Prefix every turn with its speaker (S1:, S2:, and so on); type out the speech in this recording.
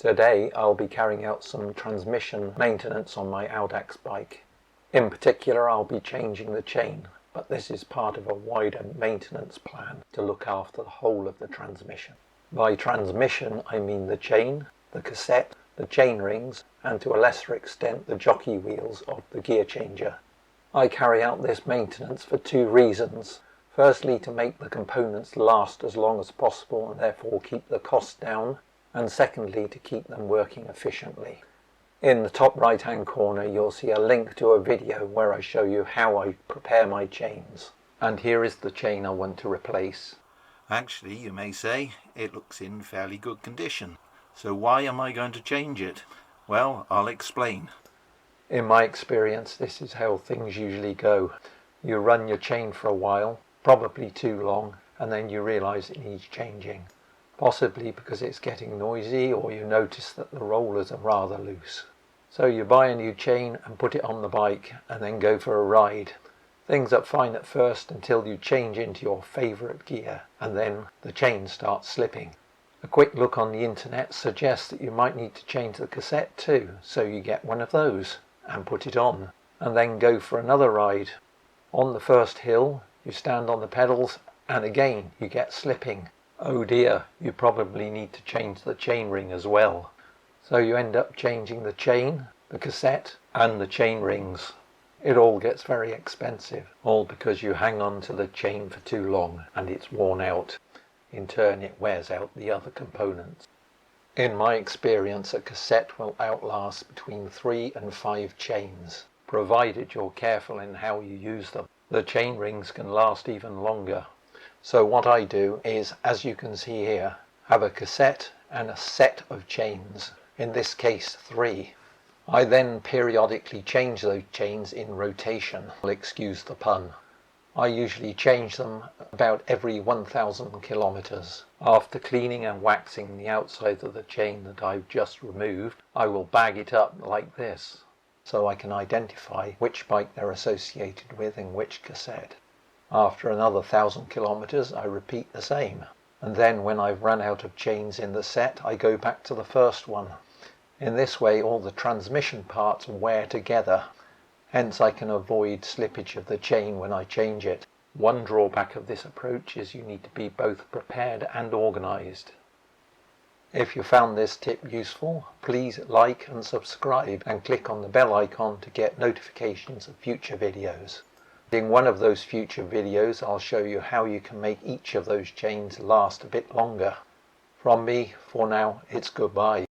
S1: Today I'll be carrying out some transmission maintenance on my Audax bike. In particular, I'll be changing the chain, but this is part of a wider maintenance plan to look after the whole of the transmission. By transmission I mean the chain, the cassette, the chain rings, and to a lesser extent the jockey wheels of the gear changer. I carry out this maintenance for two reasons. Firstly, to make the components last as long as possible and therefore keep the cost down, and secondly, to keep them working efficiently. In the top right hand corner you'll see a link to a video where I show you how I prepare my chains. And here is the chain I want to replace.
S2: Actually, you may say, it looks in fairly good condition. So why am I going to change it? Well, I'll explain.
S1: In my experience, this is how things usually go. You run your chain for a while, probably too long, and then you realise it needs changing. Possibly because it's getting noisy, or you notice that the rollers are rather loose. So you buy a new chain and put it on the bike and then go for a ride. Things are fine at first until you change into your favourite gear, and then the chain starts slipping. A quick look on the internet suggests that you might need to change the cassette too, so you get one of those and put it on, and then go for another ride. On the first hill, you stand on the pedals and again you get slipping. Oh dear, you probably need to change the chain ring as well. So you end up changing the chain, the cassette, and the chain rings. It all gets very expensive, all because you hang on to the chain for too long and it's worn out. In turn, it wears out the other components. In my experience, a cassette will outlast between 3 and 5 chains, provided you're careful in how you use them. The chain rings can last even longer. So what I do is, as you can see here, have a cassette and a set of chains, in this case 3. I then periodically change those chains in rotation, excuse the pun. I usually change them about every 1,000 kilometers. After cleaning and waxing the outside of the chain that I've just removed, I will bag it up like this, so I can identify which bike they're associated with and which cassette. After another 1,000 kilometers I repeat the same, and then when I've run out of chains in the set I go back to the first one. In this way all the transmission parts wear together, hence I can avoid slippage of the chain when I change it. One drawback of this approach is you need to be both prepared and organised. If you found this tip useful, please like and subscribe and click on the bell icon to get notifications of future videos. In one of those future videos I'll show you how you can make each of those chains last a bit longer. From me, for now, it's goodbye.